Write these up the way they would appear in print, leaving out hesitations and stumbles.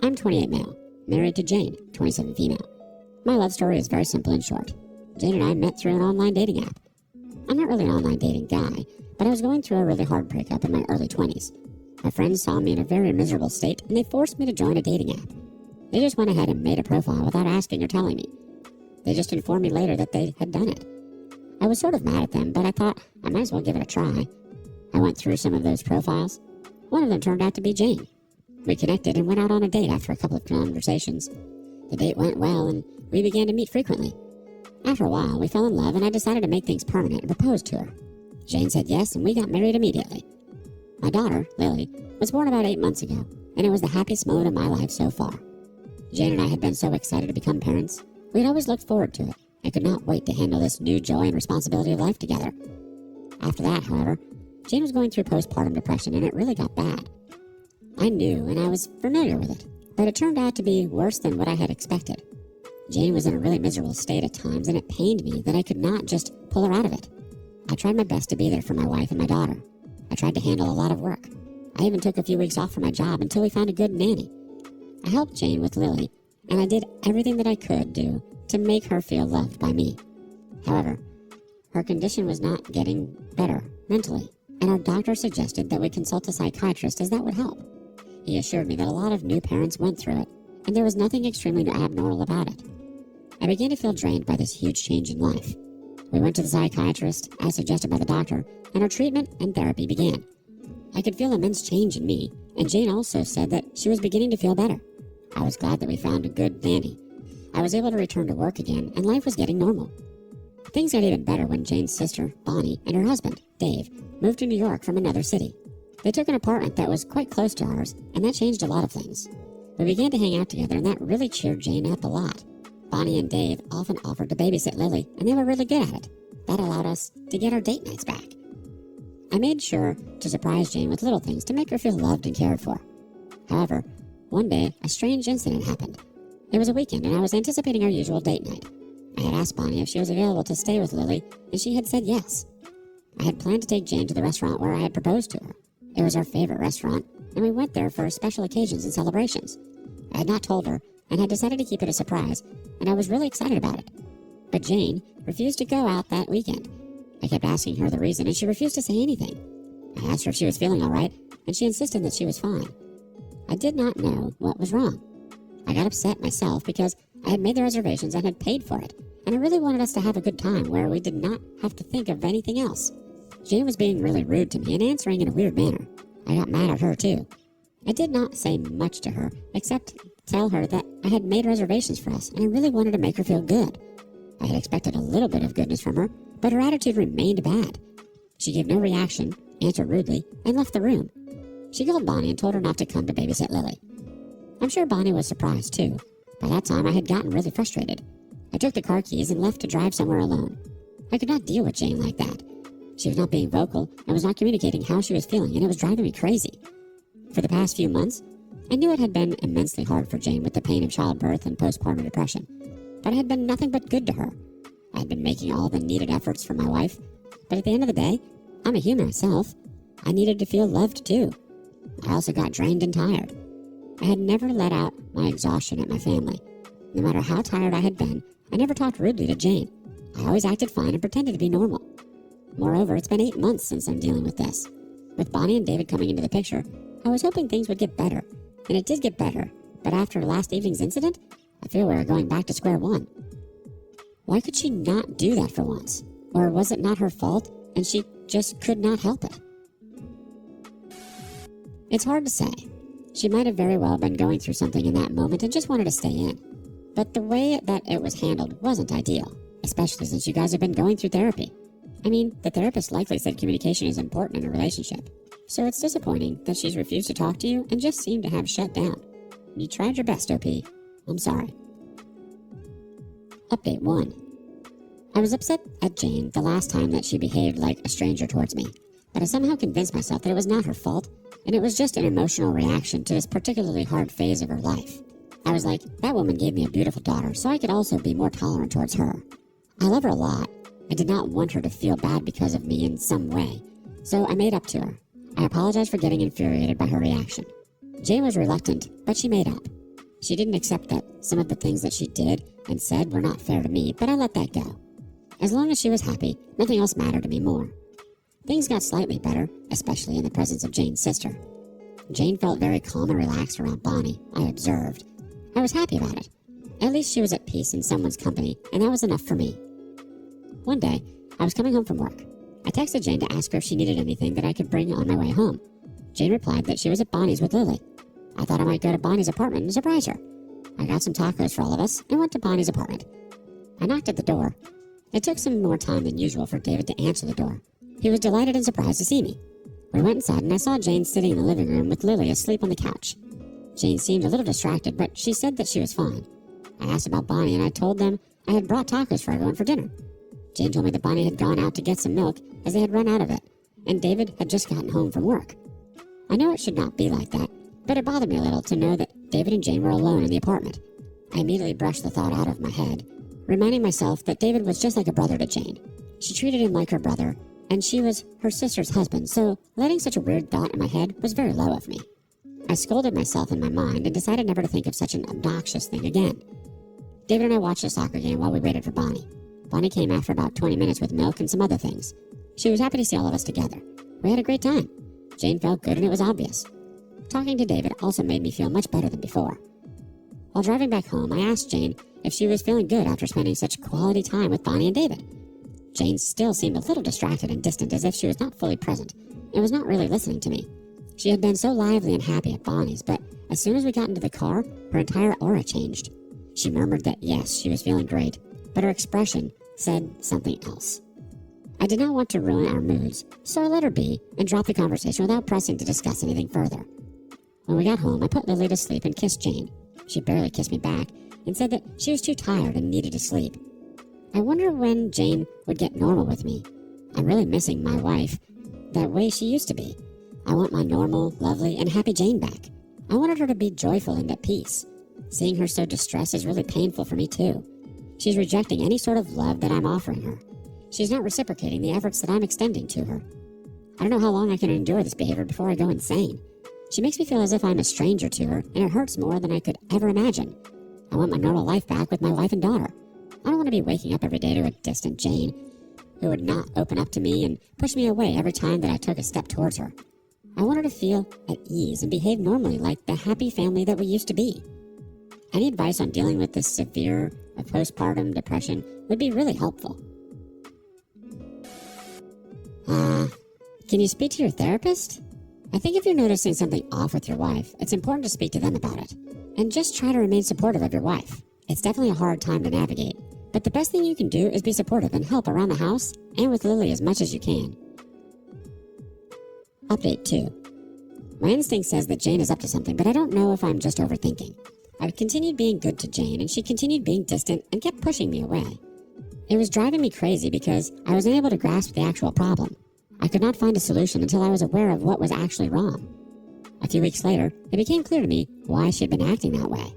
I'm 28 male, married to Jane, 27 female. My love story is very simple and short. Jane and I met through an online dating app. I'm not really an online dating guy, but I was going through a really hard breakup in my early 20s. My friends saw me in a very miserable state, and they forced me to join a dating app. They just went ahead and made a profile without asking or telling me. They just informed me later that they had done it. I was sort of mad at them, but I thought I might as well give it a try. I went through some of those profiles. One of them turned out to be Jane. We connected and went out on a date after a couple of conversations. The date went well, and we began to meet frequently. After a while, we fell in love, and I decided to make things permanent and proposed to her. Jane said yes, and we got married immediately. My daughter, Lily, was born about 8 months ago, and it was the happiest moment of my life so far. Jane and I had been so excited to become parents. We had always looked forward to it, and could not wait to handle this new joy and responsibility of life together. After that, however, Jane was going through postpartum depression, and it really got bad. I knew, and I was familiar with it, but it turned out to be worse than what I had expected. Jane was in a really miserable state at times, and it pained me that I could not just pull her out of it. I tried my best to be there for my wife and my daughter. I tried to handle a lot of work. I even took a few weeks off from my job until we found a good nanny. I helped Jane with Lily, and I did everything that I could do to make her feel loved by me. However, her condition was not getting better mentally, and our doctor suggested that we consult a psychiatrist as that would help. He assured me that a lot of new parents went through it, and there was nothing extremely abnormal about it. I began to feel drained by this huge change in life. We went to the psychiatrist, as suggested by the doctor, and our treatment and therapy began. I could feel immense change in me, and Jane also said that she was beginning to feel better. I was glad that we found a good nanny. I was able to return to work again, and life was getting normal. Things got even better when Jane's sister, Bonnie, and her husband, Dave, moved to New York from another city. They took an apartment that was quite close to ours, and that changed a lot of things. We began to hang out together, and that really cheered Jane up a lot. Bonnie and Dave often offered to babysit Lily, and they were really good at it. That allowed us to get our date nights back. I made sure to surprise Jane with little things to make her feel loved and cared for. However, one day, a strange incident happened. It was a weekend, and I was anticipating our usual date night. I had asked Bonnie if she was available to stay with Lily, and she had said yes. I had planned to take Jane to the restaurant where I had proposed to her. It was our favorite restaurant, and we went there for special occasions and celebrations. I had not told her, and had decided to keep it a surprise, and I was really excited about it. But Jane refused to go out that weekend. I kept asking her the reason, and she refused to say anything. I asked her if she was feeling all right, and she insisted that she was fine. I did not know what was wrong. I got upset myself because I had made the reservations and had paid for it, and I really wanted us to have a good time where we did not have to think of anything else. Jane was being really rude to me and answering in a weird manner. I got mad at her too. I did not say much to her, except tell her that I had made reservations for us, and I really wanted to make her feel good. I had expected a little bit of goodness from her, but her attitude remained bad. She gave no reaction, answered rudely, and left the room. She called Bonnie and told her not to come to babysit Lily. I'm sure Bonnie was surprised too. By that time, I had gotten really frustrated. I took the car keys and left to drive somewhere alone. I could not deal with Jane like that. She was not being vocal and was not communicating how she was feeling, and it was driving me crazy. For the past few months, I knew it had been immensely hard for Jane with the pain of childbirth and postpartum depression, but it had been nothing but good to her. I had been making all the needed efforts for my wife, but at the end of the day, I'm a human myself. I needed to feel loved too. I also got drained and tired. I had never let out my exhaustion at my family. No matter how tired I had been, I never talked rudely to Jane. I always acted fine and pretended to be normal. Moreover, it's been 8 months since I'm dealing with this. With Bonnie and David coming into the picture, I was hoping things would get better, and it did get better, but after last evening's incident, I feel we are going back to square one. Why could she not do that for once? Or was it not her fault, and she just could not help it? It's hard to say. She might have very well been going through something in that moment and just wanted to stay in. But the way that it was handled wasn't ideal, especially since you guys have been going through therapy. I mean, the therapist likely said communication is important in a relationship. So it's disappointing that she's refused to talk to you and just seemed to have shut down. You tried your best, OP. I'm sorry. Update 1. I was upset at Jane the last time that she behaved like a stranger towards me, but I somehow convinced myself that it was not her fault, and it was just an emotional reaction to this particularly hard phase of her life. I was like, that woman gave me a beautiful daughter, so I could also be more tolerant towards her. I love her a lot. I did not want her to feel bad because of me in some way, so I made up to her. I apologized for getting infuriated by her reaction. Jane was reluctant, but she made up. She didn't accept that some of the things that she did and said were not fair to me, but I let that go. As long as she was happy, nothing else mattered to me more. Things got slightly better, especially in the presence of Jane's sister. Jane felt very calm and relaxed around Bonnie, I observed. I was happy about it. At least she was at peace in someone's company, and that was enough for me. One day, I was coming home from work. I texted Jane to ask her if she needed anything that I could bring on my way home. Jane replied that she was at Bonnie's with Lily. I thought I might go to Bonnie's apartment and surprise her. I got some tacos for all of us and went to Bonnie's apartment. I knocked at the door. It took some more time than usual for David to answer the door. He was delighted and surprised to see me. We went inside and I saw Jane sitting in the living room with Lily asleep on the couch. Jane seemed a little distracted, but she said that she was fine. I asked about Bonnie and I told them I had brought tacos for everyone for dinner. Jane told me that Bonnie had gone out to get some milk as they had run out of it, and David had just gotten home from work. I know it should not be like that, but it bothered me a little to know that David and Jane were alone in the apartment. I immediately brushed the thought out of my head, reminding myself that David was just like a brother to Jane. She treated him like her brother, and she was her sister's husband, so letting such a weird thought in my head was very low of me. I scolded myself in my mind and decided never to think of such an obnoxious thing again. David and I watched a soccer game while we waited for Bonnie. Bonnie came after about 20 minutes with milk and some other things. She was happy to see all of us together. We had a great time. Jane felt good and it was obvious. Talking to David also made me feel much better than before. While driving back home, I asked Jane if she was feeling good after spending such quality time with Bonnie and David. Jane still seemed a little distracted and distant, as if she was not fully present and was not really listening to me. She had been so lively and happy at Bonnie's, but as soon as we got into the car, her entire aura changed. She murmured that yes, she was feeling great, but her expression said something else. I did not want to ruin our moods, so I let her be and dropped the conversation without pressing to discuss anything further. When we got home, I put Lily to sleep and kissed Jane. She barely kissed me back and said that she was too tired and needed to sleep. I wonder when Jane would get normal with me. I'm really missing my wife, that way she used to be. I want my normal, lovely, and happy Jane back. I wanted her to be joyful and at peace. Seeing her so distressed is really painful for me too. She's rejecting any sort of love that I'm offering her. She's not reciprocating the efforts that I'm extending to her. I don't know how long I can endure this behavior before I go insane. She makes me feel as if I'm a stranger to her, and it hurts more than I could ever imagine. I want my normal life back with my wife and daughter. I don't want to be waking up every day to a distant Jane who would not open up to me and push me away every time that I took a step towards her. I want her to feel at ease and behave normally like the happy family that we used to be. Any advice on dealing with this severe postpartum depression would be really helpful. Can you speak to your therapist? I think if you're noticing something off with your wife, it's important to speak to them about it. And just try to remain supportive of your wife. It's definitely a hard time to navigate, but the best thing you can do is be supportive and help around the house and with Lily as much as you can. Update 2. My instinct says that Jane is up to something, but I don't know if I'm just overthinking. I continued being good to Jane, and she continued being distant and kept pushing me away. It was driving me crazy because I was unable to grasp the actual problem. I could not find a solution until I was aware of what was actually wrong. A few weeks later, it became clear to me why she had been acting that way.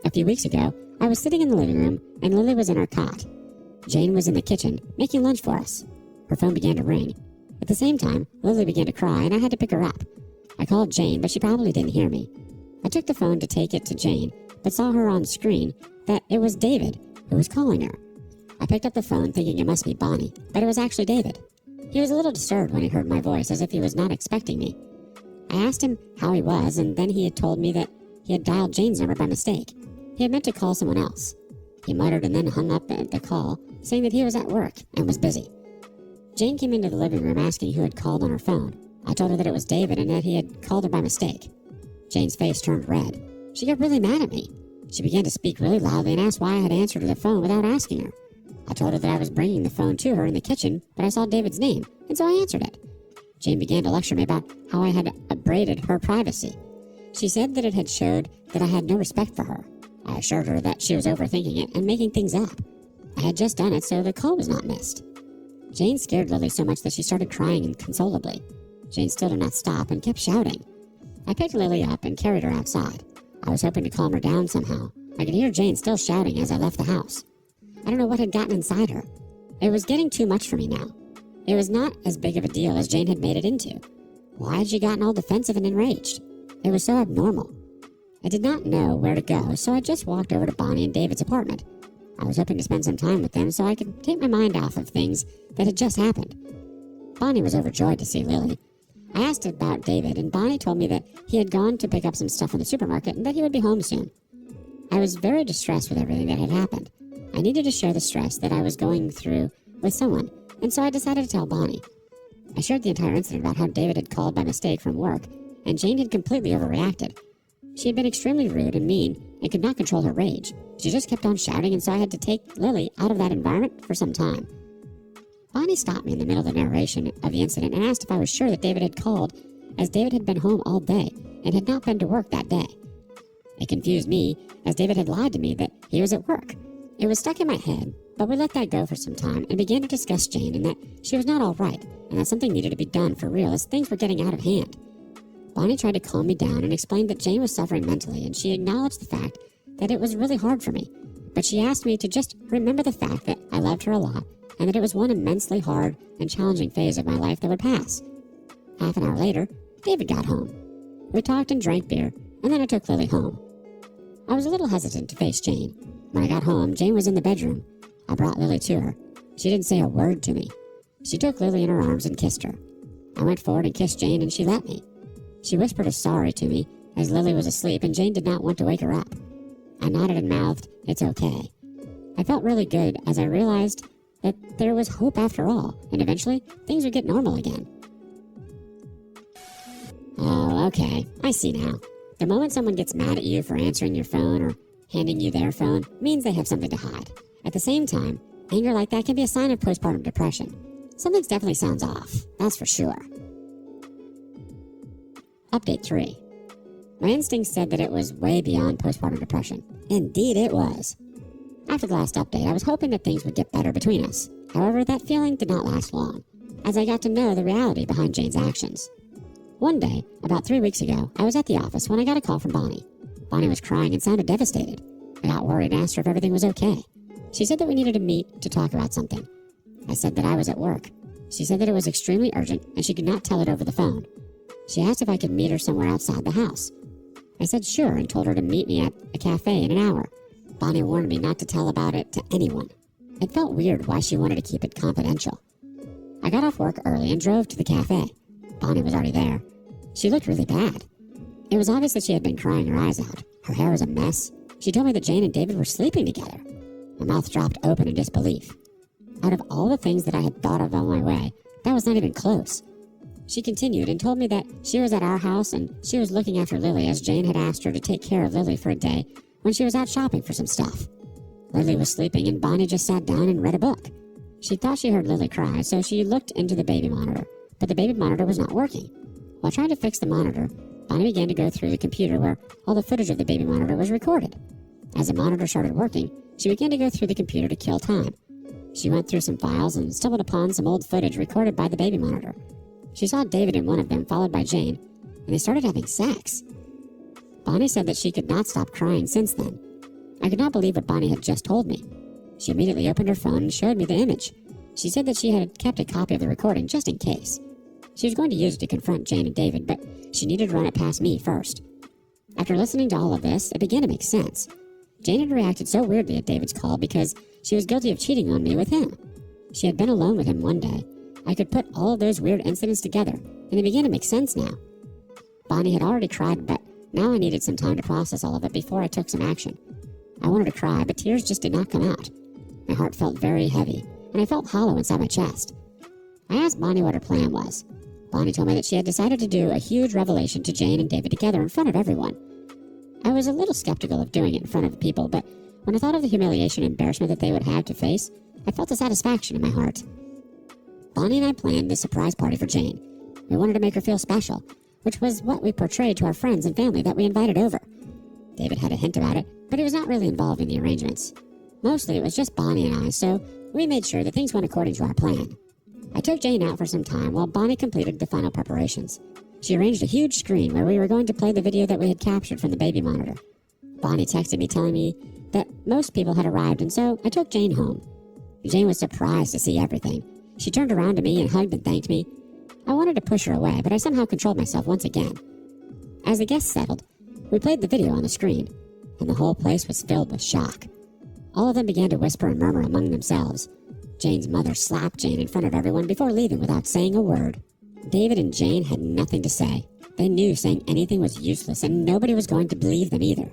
A few weeks ago, I was sitting in the living room, and Lily was in her cot. Jane was in the kitchen, making lunch for us. Her phone began to ring. At the same time, Lily began to cry, and I had to pick her up. I called Jane, but she probably didn't hear me. I took the phone to take it to Jane, but saw her on screen that it was David who was calling her. I picked up the phone thinking it must be Bonnie, but it was actually David. He was a little disturbed when he heard my voice, as if he was not expecting me. I asked him how he was, and then he had told me that he had dialed Jane's number by mistake. He had meant to call someone else. He muttered and then hung up the call, saying that he was at work and was busy. Jane came into the living room asking who had called on her phone. I told her that it was David and that he had called her by mistake. Jane's face turned red. She got really mad at me. She began to speak really loudly and asked why I had answered the phone without asking her. I told her that I was bringing the phone to her in the kitchen, but I saw David's name, and so I answered it. Jane began to lecture me about how I had abraded her privacy. She said that it had showed that I had no respect for her. I assured her that she was overthinking it and making things up. I had just done it, so the call was not missed. Jane scared Lily so much that she started crying inconsolably. Jane still did not stop and kept shouting. I picked Lily up and carried her outside. I was hoping to calm her down somehow. I could hear Jane still shouting as I left the house. I don't know what had gotten inside her. It was getting too much for me now. It was not as big of a deal as Jane had made it into. Why had she gotten all defensive and enraged? It was so abnormal. I did not know where to go, so I just walked over to Bonnie and David's apartment. I was hoping to spend some time with them so I could take my mind off of things that had just happened. Bonnie was overjoyed to see Lily. I asked about David, and Bonnie told me that he had gone to pick up some stuff in the supermarket and that he would be home soon. I was very distressed with everything that had happened. I needed to share the stress that I was going through with someone, and so I decided to tell Bonnie. I shared the entire incident about how David had called by mistake from work, and Jane had completely overreacted. She had been extremely rude and mean and could not control her rage. She just kept on shouting, and so I had to take Lily out of that environment for some time. Bonnie stopped me in the middle of the narration of the incident and asked if I was sure that David had called, as David had been home all day and had not been to work that day. It confused me, as David had lied to me that he was at work. It was stuck in my head, but we let that go for some time and began to discuss Jane and that she was not all right and that something needed to be done for real as things were getting out of hand. Bonnie tried to calm me down and explained that Jane was suffering mentally, and she acknowledged the fact that it was really hard for me, but she asked me to just remember the fact that I loved her a lot and that it was one immensely hard and challenging phase of my life that would pass. Half an hour later, David got home. We talked and drank beer, and then I took Lily home. I was a little hesitant to face Jane. When I got home, Jane was in the bedroom. I brought Lily to her. She didn't say a word to me. She took Lily in her arms and kissed her. I went forward and kissed Jane, and she let me. She whispered a sorry to me, as Lily was asleep and Jane did not want to wake her up. I nodded and mouthed, "It's okay." I felt really good as I realized that there was hope after all, and eventually things would get normal again. Oh, okay, I see now. The moment someone gets mad at you for answering your phone or handing you their phone means they have something to hide. At the same time, anger like that can be a sign of postpartum depression. Something definitely sounds off, that's for sure. Update 3. My instinct said that it was way beyond postpartum depression. Indeed it was. After the last update, I was hoping that things would get better between us. However, that feeling did not last long, as I got to know the reality behind Jane's actions. One day, about 3 weeks ago, I was at the office when I got a call from Bonnie. Bonnie was crying and sounded devastated. I got worried and asked her if everything was okay. She said that we needed to meet to talk about something. I said that I was at work. She said that it was extremely urgent and she could not tell it over the phone. She asked if I could meet her somewhere outside the house. I said sure and told her to meet me at a cafe in an hour. Bonnie warned me not to tell about it to anyone. It felt weird why she wanted to keep it confidential. I got off work early and drove to the cafe. Bonnie was already there. She looked really bad. It was obvious that she had been crying her eyes out. Her hair was a mess. She told me that Jane and David were sleeping together. My mouth dropped open in disbelief. Out of all the things that I had thought of on my way, that was not even close. She continued and told me that she was at our house and she was looking after Lily as Jane had asked her to take care of Lily for a day when she was out shopping for some stuff. Lily was sleeping and Bonnie just sat down and read a book. She thought she heard Lily cry, so she looked into the baby monitor, but the baby monitor was not working. While trying to fix the monitor, Bonnie began to go through the computer where all the footage of the baby monitor was recorded. As the monitor started working, she began to go through the computer to kill time. She went through some files and stumbled upon some old footage recorded by the baby monitor. She saw David in one of them, followed by Jane, and they started having sex. Bonnie said that she could not stop crying since then. I could not believe what Bonnie had just told me. She immediately opened her phone and showed me the image. She said that she had kept a copy of the recording just in case. She was going to use it to confront Jane and David, but she needed to run it past me first. After listening to all of this, it began to make sense. Jane had reacted so weirdly at David's call because she was guilty of cheating on me with him. She had been alone with him one day. I could put all of those weird incidents together, and they began to make sense now. Bonnie had already cried, but now I needed some time to process all of it before I took some action. I wanted to cry, but tears just did not come out. My heart felt very heavy, and I felt hollow inside my chest. I asked Bonnie what her plan was. Bonnie told me that she had decided to do a huge revelation to Jane and David together in front of everyone. I was a little skeptical of doing it in front of people, but when I thought of the humiliation and embarrassment that they would have to face, I felt a satisfaction in my heart. Bonnie and I planned this surprise party for Jane. We wanted to make her feel special, which was what we portrayed to our friends and family that we invited over. David had a hint about it, but he was not really involved in the arrangements. Mostly it was just Bonnie and I, so we made sure that things went according to our plan. I took Jane out for some time while Bonnie completed the final preparations. She arranged a huge screen where we were going to play the video that we had captured from the baby monitor. Bonnie texted me telling me that most people had arrived, and so I took Jane home. Jane was surprised to see everything. She turned around to me and hugged and thanked me. I wanted to push her away, but I somehow controlled myself once again. As the guests settled, We played the video on the screen, and the whole place was filled with shock. All of them began to whisper and murmur among themselves. Jane's mother slapped Jane in front of everyone before leaving without saying a word. David and Jane had nothing to say. They knew saying anything was useless, and nobody was going to believe them either.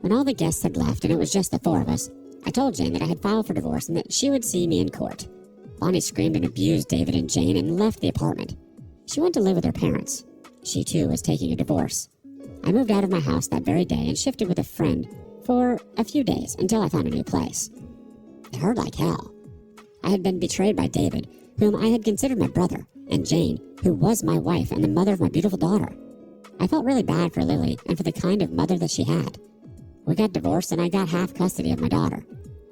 When all the guests had left and it was just the four of us, I told Jane that I had filed for divorce and that she would see me in court. Bonnie screamed and abused David and Jane and left the apartment. She went to live with her parents. She too was taking a divorce. I moved out of my house that very day and shifted with a friend for a few days until I found a new place. It hurt like hell. I had been betrayed by David, whom I had considered my brother, and Jane, who was my wife and the mother of my beautiful daughter. I felt really bad for Lily and for the kind of mother that she had. We got divorced and I got half custody of my daughter.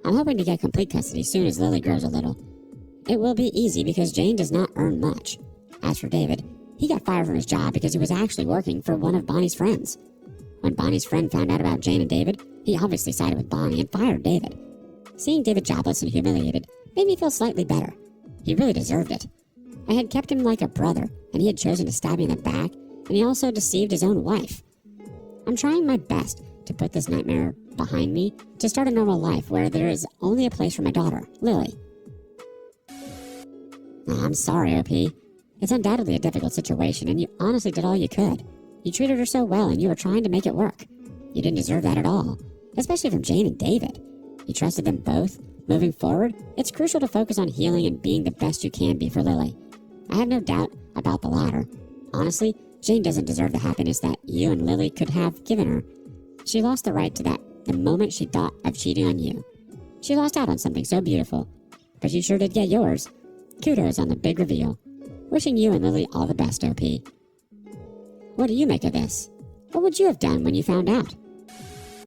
I'm hoping to get complete custody soon as Lily grows a little. It will be easy because Jane does not earn much. As for David, he got fired from his job because he was actually working for one of Bonnie's friends. When Bonnie's friend found out about Jane and David, he obviously sided with Bonnie and fired David. Seeing David jobless and humiliated made me feel slightly better. He really deserved it. I had kept him like a brother, and he had chosen to stab me in the back, and he also deceived his own wife. I'm trying my best to put this nightmare behind me to start a normal life where there is only a place for my daughter, Lily. I'm sorry, OP. It's undoubtedly a difficult situation, and you honestly did all you could. You treated her so well, and you were trying to make it work. You didn't deserve that at all, especially from Jane and David. You trusted them both. Moving forward, it's crucial to focus on healing and being the best you can be for Lily. I have no doubt about the latter. Honestly, Jane doesn't deserve the happiness that you and Lily could have given her. She lost the right to that the moment she thought of cheating on you. She lost out on something so beautiful, but you sure did get yours. Kudos on the big reveal. Wishing you and Lily all the best, OP. What do you make of this? What would you have done when you found out?